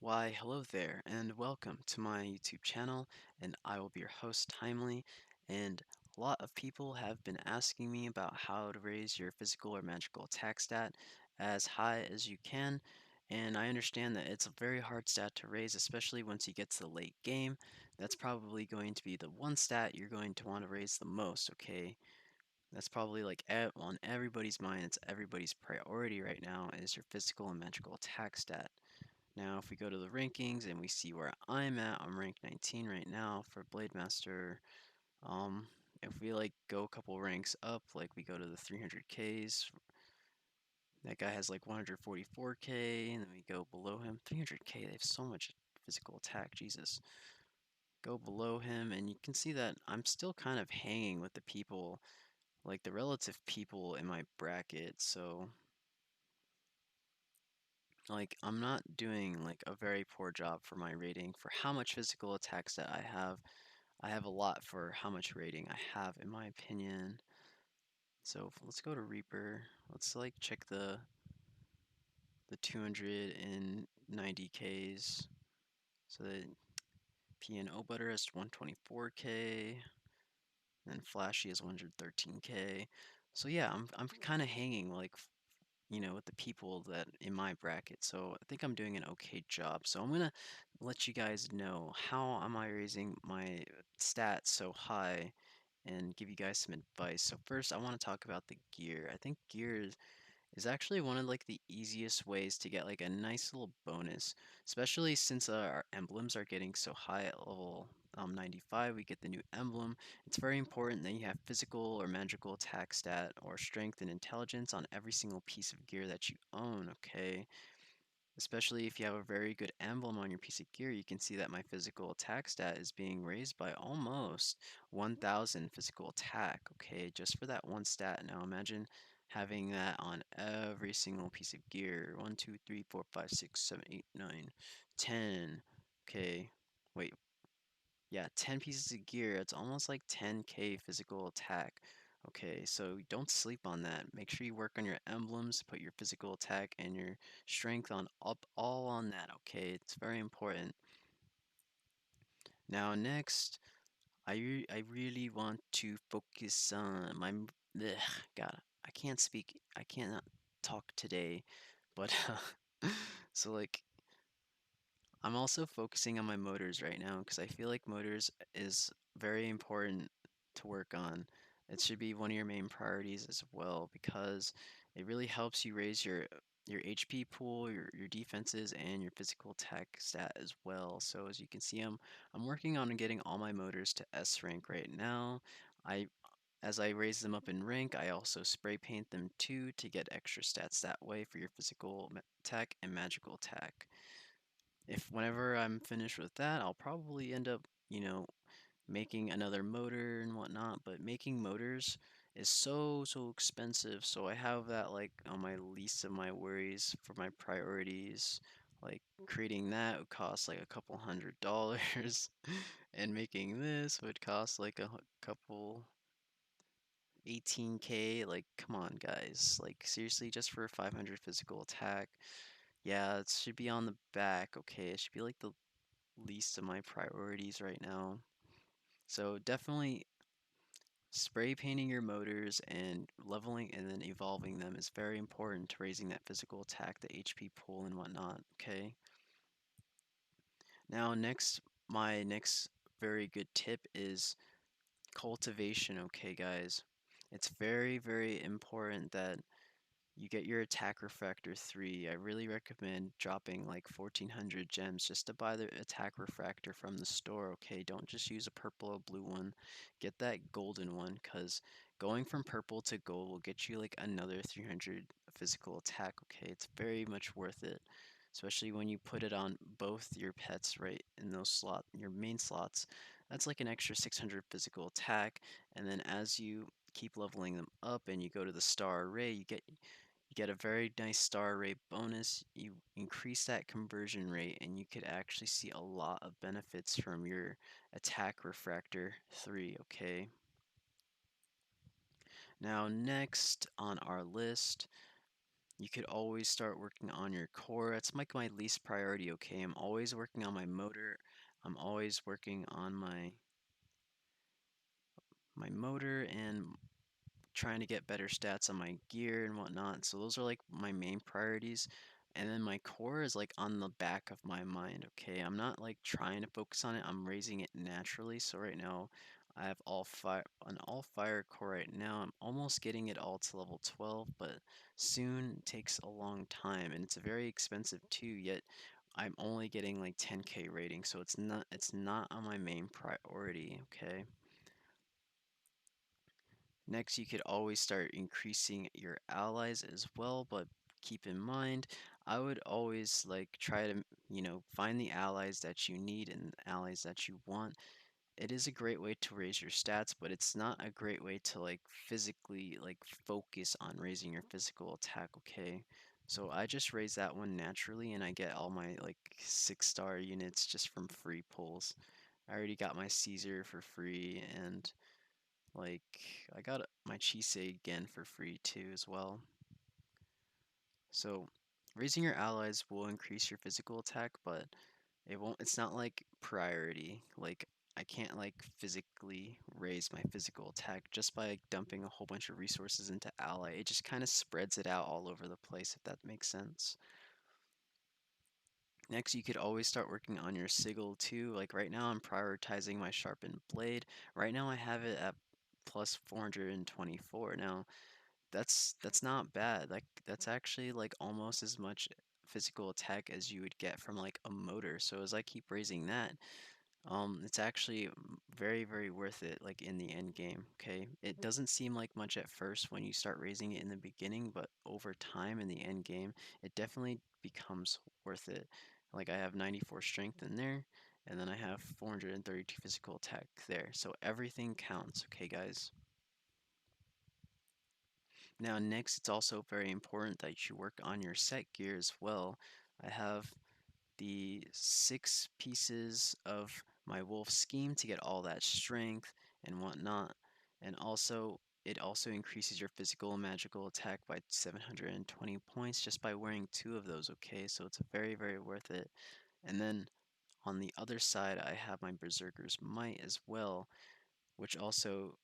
Why, hello there, and welcome to my YouTube channel, and I will be your host, Timely. And a lot of people have been asking me about how to raise your physical or magical attack stat as high as you can. And I understand that it's a very hard stat to raise, especially once you get to the late game. That's probably going to be the one stat you're going to want to raise the most, okay? That's probably like on everybody's mind, it's everybody's priority right now is your physical and magical attack stat. Now, if we go to the rankings and we see where I'm at, I'm ranked 19 right now for Blade Master. Um, if we like go a couple ranks up, like we go to the 300Ks, that guy has like 144K, and then we go below him, 300K, they have so much physical attack, Jesus. Go below him, and you can see that I'm still kind of hanging with the people, like the relative people in my bracket, so like I'm not doing like a very poor job for my rating for how much physical attacks that I have. I have a lot for how much rating I have in my opinion. So let's go to Reaper. Let's like check the 290Ks. So the PNO Butter has 124K, and Flashy has 113K. So yeah, I'm kind of hanging like with the people that in my bracket. So I think I'm doing an okay job. So I'm gonna let you guys know how am I raising my stats so high and give you guys some advice. So first I want to talk about the gear. I think gear is actually one of like the easiest ways to get like a nice little bonus, especially since our emblems are getting so high at level 95. We get the new emblem. It's very important that you have physical or magical attack stat or strength and intelligence on every single piece of gear that you own, okay? Especially if you have a very good emblem on your piece of gear, you can see that my physical attack stat is being raised by almost 1000 physical attack, okay, just for that one stat. Now imagine having that on every single piece of gear. 1, 2, 3, 4, 5, 6, 7, 8, 9, 10. Okay, wait, yeah, 10 pieces of gear. It's almost like 10k physical attack. Okay, so don't sleep on that. Make sure you work on your emblems, put your physical attack and your strength on up all on that, okay? It's very important. Now next, I really want to focus on my God, I can't speak. I cannot talk today, but so like I'm also focusing on my motors right now because I feel like motors is very important to work on. It should be one of your main priorities as well because it really helps you raise your HP pool, your defenses, and your physical attack stat as well. So as you can see, I'm working on getting all my motors to S rank right now. I As I raise them up in rank, I also spray paint them too to get extra stats that way for your physical attack and magical attack. If whenever I'm finished with that, I'll probably end up, making another motor and whatnot. But making motors is so expensive, so I have that like on my least of my worries for my priorities. Like creating that would cost like a couple $100, and making this would cost like a couple 18k. Like, come on, guys. Like, seriously, just for 500 physical attack. Yeah, it should be on the back, okay? It should be like the least of my priorities right now. So definitely spray painting your motors and leveling and then evolving them is very important to raising that physical attack, the HP pool and whatnot, okay? Now my next very good tip is cultivation, okay guys? It's very important that you get your attack refractor 3. I really recommend dropping like 1400 gems just to buy the attack refractor from the store, okay? Don't just use a purple or blue one. Get that golden one because going from purple to gold will get you like another 300 physical attack, okay? It's very much worth it, especially when you put it on both your pets right in those your main slots. That's like an extra 600 physical attack, and then as you keep leveling them up and you go to the star array, you get a very nice star array bonus. You increase that conversion rate, and you could actually see a lot of benefits from your attack refractor 3, okay? Now, next on our list, You could always start working on your core. That's like my least priority, okay? I'm always working on my motor. I'm always working on my motor and trying to get better stats on my gear and whatnot. So those are like my main priorities. And then my core is like on the back of my mind, okay? I'm not like trying to focus on it. I'm raising it naturally. So right now I have all fire an all fire core right now. I'm almost getting it all to level 12, but soon takes a long time and it's very expensive too, yet I'm only getting like 10k rating, so it's not on my main priority, okay? Next, you could always start increasing your allies as well, but keep in mind, I would always like try to, find the allies that you need and allies that you want. It is a great way to raise your stats, but it's not a great way to like physically like focus on raising your physical attack, okay? So I just raise that one naturally and I get all my like 6-star units just from free pulls. I already got my Caesar for free and like, I got my Chise again for free too as well. So, raising your allies will increase your physical attack, but it's not like priority. Like, I can't like physically raise my physical attack just by like, dumping a whole bunch of resources into ally. It just kind of spreads it out all over the place, if that makes sense. Next, you could always start working on your sigil too. Like right now, I'm prioritizing my sharpened blade. Right now, I have it at plus 424. Now, that's not bad. Like that's actually like almost as much physical attack as you would get from like a motor. So as I keep raising that, it's actually very, very worth it, like in the end game, okay? It doesn't seem like much at first when you start raising it in the beginning, but over time in the end game, it definitely becomes worth it. Like I have 94 strength in there, and then I have 432 physical attack there. So everything counts, okay, guys? Now, next, it's also very important that you work on your set gear as well. I have the 6 pieces of my wolf scheme to get all that strength and whatnot. And also, it also increases your physical and magical attack by 720 points just by wearing 2 of those, okay? So it's very, very worth it. And then on the other side, I have my Berserker's Might as well, which also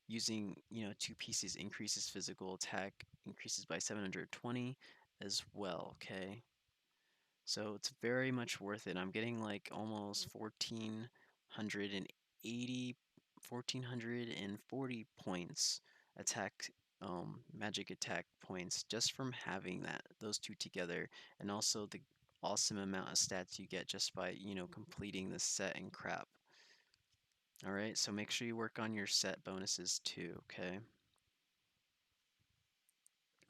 using, 2 pieces increases physical attack, increases by 720 as well, okay? So it's very much worth it. I'm getting like almost 1480, 1440 points attack, magic attack points just from having those two together, and also the awesome amount of stats you get just by, completing the set and crap. All right, so make sure you work on your set bonuses too, okay?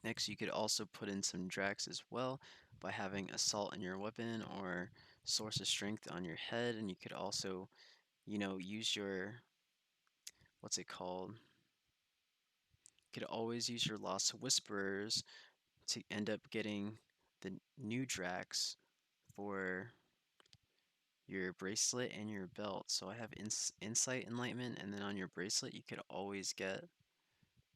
Next, you could also put in some Drax as well by having Assault in your weapon or Source of Strength on your head, and you could also, use your, what's it called? You could always use your Lost Whisperers to end up getting the new Drax for your bracelet and your belt. So I have Insight Enlightenment, and then on your bracelet, you could always get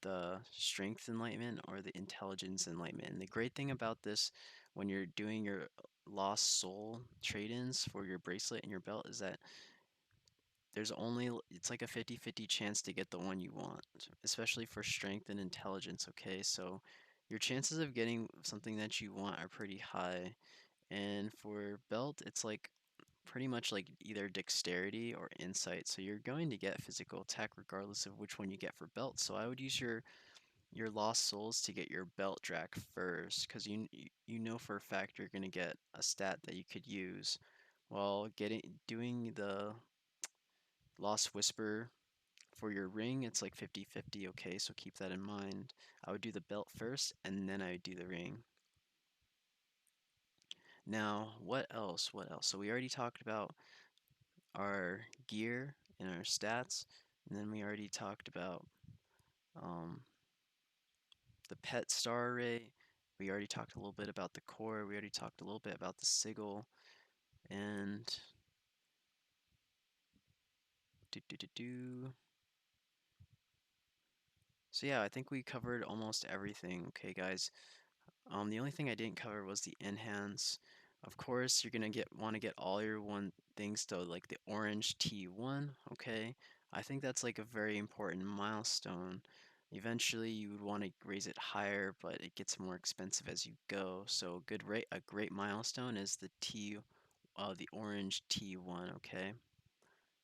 the strength enlightenment or the intelligence enlightenment. And the great thing about this when you're doing your lost soul trade-ins for your bracelet and your belt is that it's like a 50-50 chance to get the one you want, especially for strength and intelligence, okay? So your chances of getting something that you want are pretty high. And for belt, it's like pretty much like either dexterity or insight. So you're going to get physical attack regardless of which one you get for belt. So I would use your lost souls to get your belt drac first, because you know for a fact you're gonna get a stat that you could use. While doing the lost whisper for your ring, it's like 50-50, okay, so keep that in mind. I would do the belt first and then I would do the ring. Now, what else? What else? So we already talked about our gear and our stats, and then we already talked about um, the pet star array. We already talked a little bit about the core. We already talked a little bit about the sigil. And do do do do. So yeah, I think we covered almost everything. Okay, guys. The only thing I didn't cover was the enhance. Of course, you're gonna want to get all your one things to like the orange T1, okay? I think that's like a very important milestone. Eventually, you would want to raise it higher, but it gets more expensive as you go. So, a great milestone is the orange T1, okay?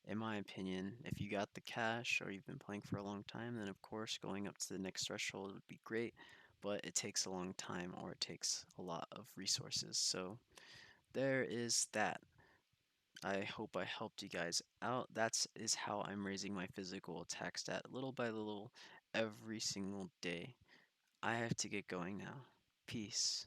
In my opinion, if you got the cash or you've been playing for a long time, then of course going up to the next threshold would be great, but it takes a long time or it takes a lot of resources. So there is that. I hope I helped you guys out. That's is how I'm raising my physical attack stat little by little every single day. I have to get going now. Peace.